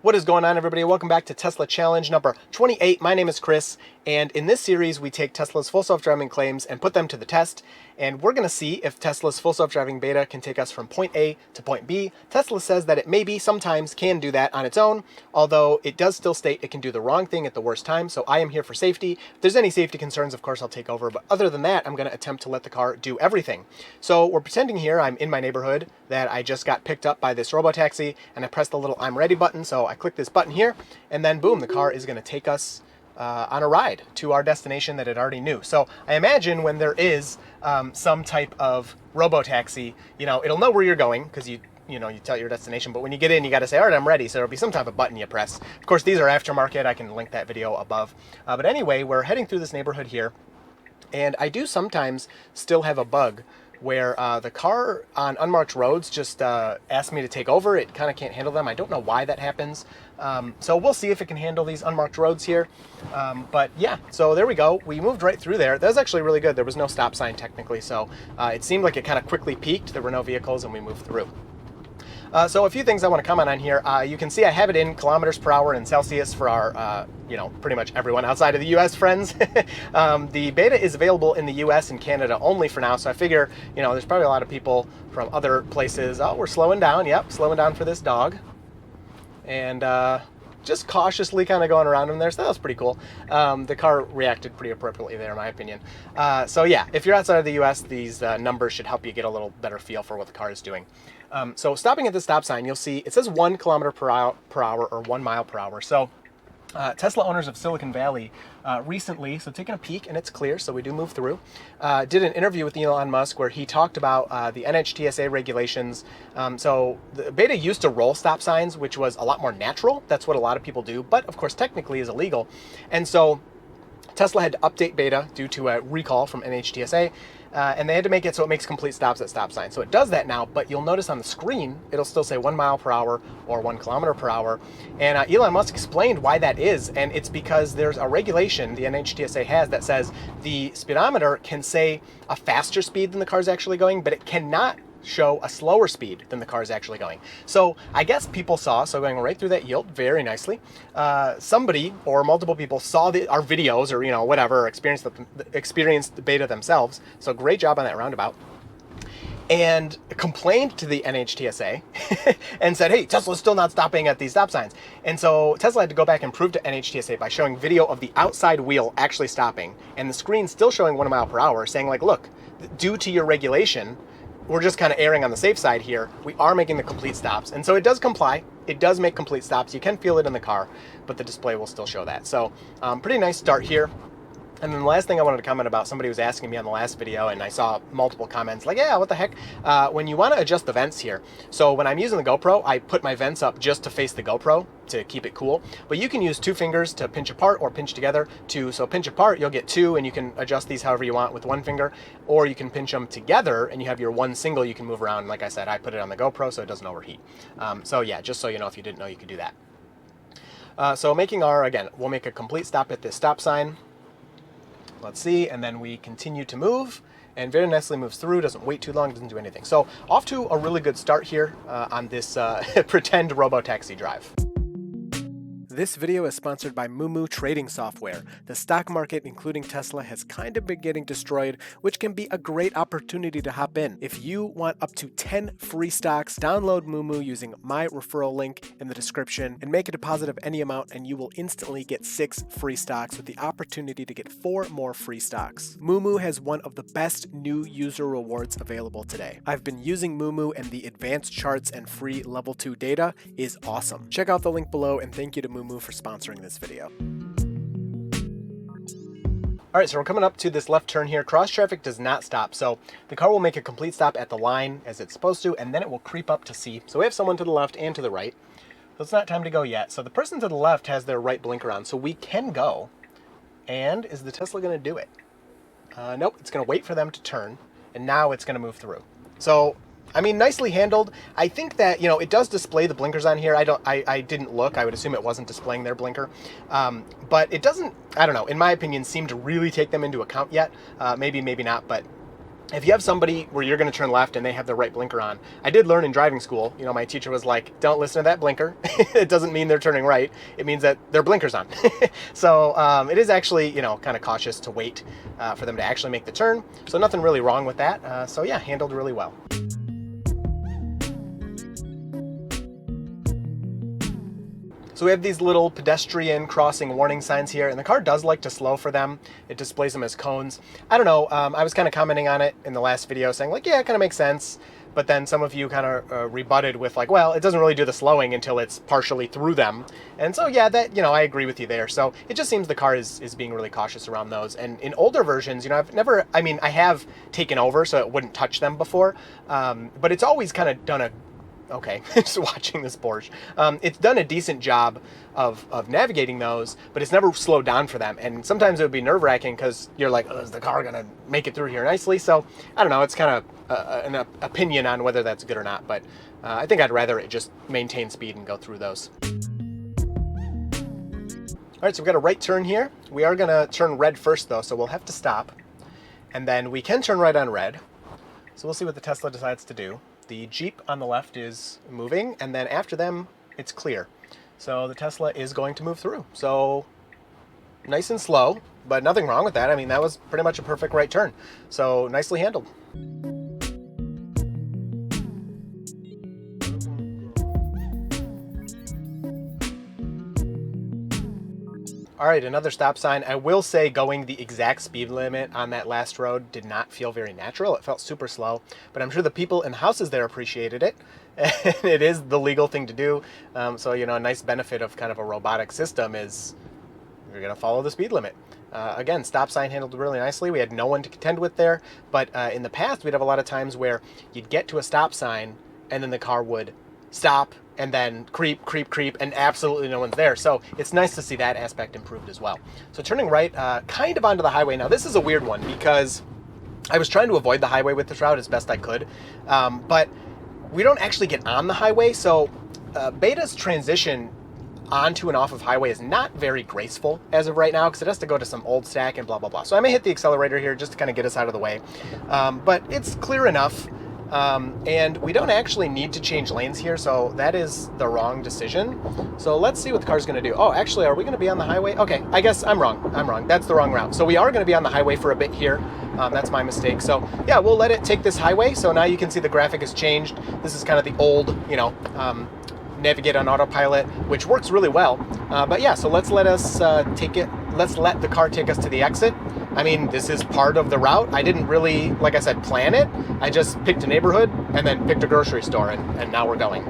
What is going on, everybody? Welcome back to Tesla Challenge number 28. My name is Chris, and in this series we take Tesla's full self-driving claims and put them to the test, and we're going to see if Tesla's full self-driving beta can take us from point A to point B. Tesla says that it maybe sometimes can do that on its own, although it does still state it can do the wrong thing at the worst time, so I am here for safety. If there's any safety concerns, of course I'll take over, but other than that, I'm going to attempt to let the car do everything. So we're pretending here I'm in my neighborhood, that I just got picked up by this Robotaxi, and I pressed the little I'm ready button, so I click this button here, and then boom, the car is going to take us on a ride to our destination that it already knew. So I imagine when there is some type of Robotaxi, it'll know where you're going, because you tell your destination, but when you get in, you got to say, all right, I'm ready. So there'll be some type of button you press. Of course, these are aftermarket. I can link that video above. But anyway, we're heading through this neighborhood here, and I do sometimes still have a bug where the car on unmarked roads just asks me to take over. It kind of can't handle them. I don't know why that happens. So we'll see if it can handle these unmarked roads here. But yeah, so there we go. We moved right through there. That was actually really good. There was no stop sign technically, so it seemed like it kind of quickly peaked. There were no vehicles, and we moved through. So a few things I want to comment on here. You can see I have it in kilometers per hour in Celsius for our, pretty much everyone outside of the U.S. friends. The beta is available in the U.S. and Canada only for now, so I figure, there's probably a lot of people from other places. Oh, we're slowing down. Yep, slowing down for this dog. And just cautiously kind of going around him there, so that was pretty cool. The car reacted pretty appropriately there, in my opinion. So yeah, if you're outside of the U.S., these numbers should help you get a little better feel for what the car is doing. So stopping at the stop sign, you'll see it says 1 kilometer per hour or 1 mile per hour. So Tesla owners of Silicon Valley recently, so taking a peek, and it's clear, so we do move through, did an interview with Elon Musk where he talked about the NHTSA regulations. So the beta used to roll stop signs, which was a lot more natural. That's what a lot of people do, but of course technically is illegal. And so Tesla had to update beta due to a recall from NHTSA, and they had to make it so it makes complete stops at stop signs. So it does that now, but you'll notice on the screen, it'll still say 1 mile per hour or 1 kilometer per hour. And Elon Musk explained why that is, and it's because there's a regulation the NHTSA has that says the speedometer can say a faster speed than the car's actually going, but it cannot show a slower speed than the car is actually going. So I guess people saw, so going right through that yield very nicely, somebody or multiple people saw our videos or, whatever, experienced the beta themselves. So great job on that roundabout. And complained to the NHTSA and said, hey, Tesla's still not stopping at these stop signs. And so Tesla had to go back and prove to NHTSA by showing video of the outside wheel actually stopping and the screen still showing 1 mile per hour, saying like, look, due to your regulation, we're just kind of erring on the safe side here. We are making the complete stops. And so it does comply. It does make complete stops. You can feel it in the car, but the display will still show that. So pretty nice start here. And then the last thing I wanted to comment about, somebody was asking me on the last video, and I saw multiple comments like, yeah, what the heck? When you want to adjust the vents here, so when I'm using the GoPro, I put my vents up just to face the GoPro to keep it cool. But you can use 2 fingers to pinch apart or pinch together. So pinch apart, you'll get 2, and you can adjust these however you want with 1 finger, or you can pinch them together, and you have your 1 single you can move around. And like I said, I put it on the GoPro so it doesn't overheat. So yeah, just so you know, if you didn't know, you could do that. So making again, we'll make a complete stop at this stop sign. Let's see, and then we continue to move, and very nicely moves through, doesn't wait too long, doesn't do anything. So off to a really good start here on this pretend Robotaxi drive. This video is sponsored by Moomoo Trading Software. The stock market, including Tesla, has kind of been getting destroyed, which can be a great opportunity to hop in. If you want up to 10 free stocks, download Moomoo using my referral link in the description and make a deposit of any amount, and you will instantly get 6 free stocks with the opportunity to get 4 more free stocks. Moomoo has one of the best new user rewards available today. I've been using Moomoo, and the advanced charts and free level 2 data is awesome. Check out the link below, and thank you to Moomoo for sponsoring this video. All right, so we're coming up to this left turn here. Cross traffic does not stop, so the car will make a complete stop at the line as it's supposed to, and then it will creep up to C. So we have someone to the left and to the right. So it's not time to go yet. So the person to the left has their right blinker on, so we can go. And is the Tesla going to do it? Nope, it's going to wait for them to turn, and now it's going to move through. So I mean, nicely handled. I think that, it does display the blinkers on here. I didn't look. I would assume it wasn't displaying their blinker. But it doesn't, I don't know, in my opinion, seem to really take them into account yet. Maybe, maybe not, but if you have somebody where you're going to turn left and they have the right blinker on, I did learn in driving school, you know, my teacher was like, don't listen to that blinker. It doesn't mean they're turning right. It means that their blinker's on. So it is actually, you know, kind of cautious to wait for them to actually make the turn. So nothing really wrong with that. So yeah, handled really well. So we have these little pedestrian crossing warning signs here, and the car does like to slow for them. It displays them as cones. I don't know, I was kind of commenting on it in the last video saying like, yeah, it kind of makes sense. But then some of you kind of rebutted with like, well, it doesn't really do the slowing until it's partially through them. And so yeah, that, you know, I agree with you there. So it just seems the car is being really cautious around those. And in older versions, you know, I have taken over so it wouldn't touch them before. But it's always kind of done okay, just watching this Porsche. It's done a decent job of navigating those, but it's never slowed down for them. And sometimes it would be nerve-wracking because you're like, oh, is the car gonna make it through here nicely? So I don't know, it's kind of an opinion on whether that's good or not, but I think I'd rather it just maintain speed and go through those. All right, so we've got a right turn here. We are gonna turn red first though, so we'll have to stop. And then we can turn right on red. So we'll see what the Tesla decides to do. The Jeep on the left is moving, and then after them, it's clear. So the Tesla is going to move through. So nice and slow, but nothing wrong with that. I mean, that was pretty much a perfect right turn. So nicely handled. All right, another stop sign. I will say going the exact speed limit on that last road did not feel very natural. It felt super slow, but I'm sure the people in the houses there appreciated it. And it is the legal thing to do. So, you know, a nice benefit of kind of a robotic system is you're going to follow the speed limit. Again, stop sign handled really nicely. We had no one to contend with there. But in the past, we'd have a lot of times where you'd get to a stop sign and then the car would stop and then creep, and absolutely no one's there. So it's nice to see that aspect improved as well. So turning right, kind of onto the highway. Now this is a weird one because I was trying to avoid the highway with this route as best I could, but we don't actually get on the highway. So Beta's transition onto and off of highway is not very graceful as of right now because it has to go to some old stack and blah, blah, blah. So I may hit the accelerator here just to kind of get us out of the way, but it's clear enough. And we don't actually need to change lanes here, so that is the wrong decision. So let's see what the car's going to do. Oh, actually, are we going to be on the highway? Okay, I guess I'm wrong. That's the wrong route. So we are going to be on the highway for a bit here. That's my mistake. So yeah, we'll let it take this highway. So now you can see the graphic has changed. This is kind of the old, you know, navigate on autopilot, which works really well. But yeah, so let's let the car take us to the exit. I mean, this is part of the route. I didn't really, like I said, plan it. I just picked a neighborhood and then picked a grocery store, and now we're going.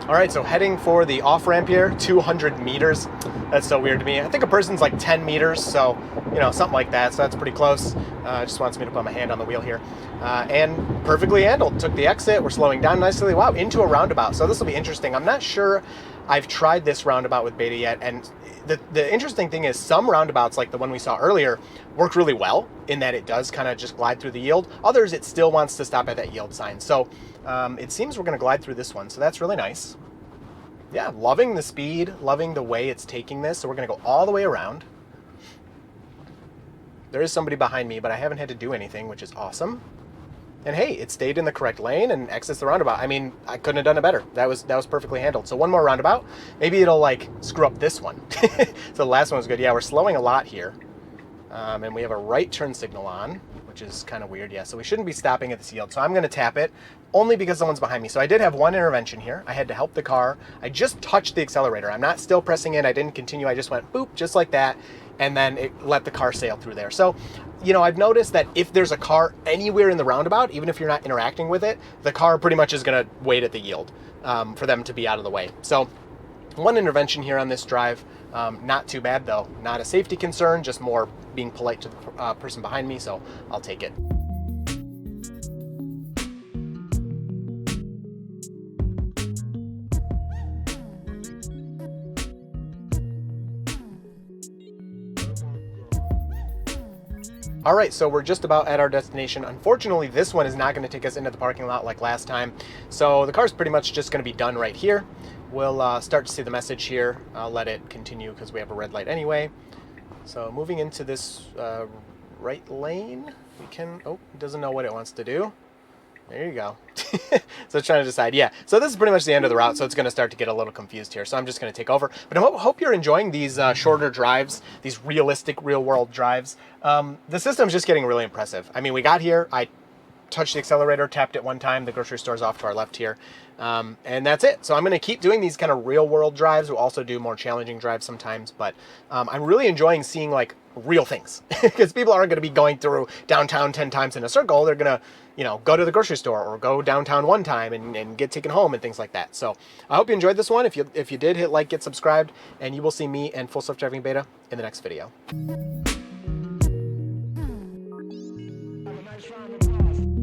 All right, so heading for the off-ramp here, 200 meters. That's so weird to me. I think a person's like 10 meters, so, you know, something like that. So that's pretty close. Just wants me to put my hand on the wheel here. And perfectly handled. Took the exit. We're slowing down nicely. Wow, into a roundabout. So this will be interesting. I'm not sure I've tried this roundabout with Beta yet. And the interesting thing is some roundabouts, like the one we saw earlier, work really well in that it does kind of just glide through the yield. Others, it still wants to stop at that yield sign. So it seems we're going to glide through this one. So that's really nice. Yeah, loving the speed, loving the way it's taking this. So we're going to go all the way around. There is somebody behind me, but I haven't had to do anything, which is awesome. And hey, it stayed in the correct lane and exits the roundabout. I mean, I couldn't have done it better. That was perfectly handled. So one more roundabout. Maybe it'll like screw up this one. So the last one was good. Yeah, we're slowing a lot here. And we have a right turn signal on, which is kind of weird. Yeah, so we shouldn't be stopping at this yield. So I'm going to tap it only because someone's behind me. So I did have one intervention here. I had to help the car. I just touched the accelerator. I'm not still pressing in. I didn't continue. I just went boop, just like that. And then it let the car sail through there. So, you know, I've noticed that if there's a car anywhere in the roundabout, even if you're not interacting with it, the car pretty much is going to wait at the yield for them to be out of the way. So one intervention here on this drive. Not too bad though. Not a safety concern, just more being polite to the person behind me. So I'll take it. All right, so we're just about at our destination. Unfortunately, this one is not going to take us into the parking lot like last time. So the car's pretty much just going to be done right here. we'll start to see the message here. I'll let it continue because we have a red light anyway. So moving into this right lane, we can, oh, it doesn't know what it wants to do. There you go. So it's trying to decide, yeah. So this is pretty much the end of the route, so it's going to start to get a little confused here. So I'm just going to take over. But I hope you're enjoying these shorter drives, these realistic, real-world drives. The system's just getting really impressive. I mean, we got here, I touched the accelerator, tapped it one time, the grocery store's off to our left here, and that's it. So I'm going to keep doing these kind of real-world drives. We'll also do more challenging drives sometimes, but I'm really enjoying seeing, like, real things. Because people aren't going to be going through downtown 10 times in a circle. They're going to, you know, go to the grocery store or go downtown one time and get taken home and things like that. So I hope you enjoyed this one. If you did, hit like, get subscribed, and you will see me and Full Self-Driving Beta in the next video. Have a nice round of applause.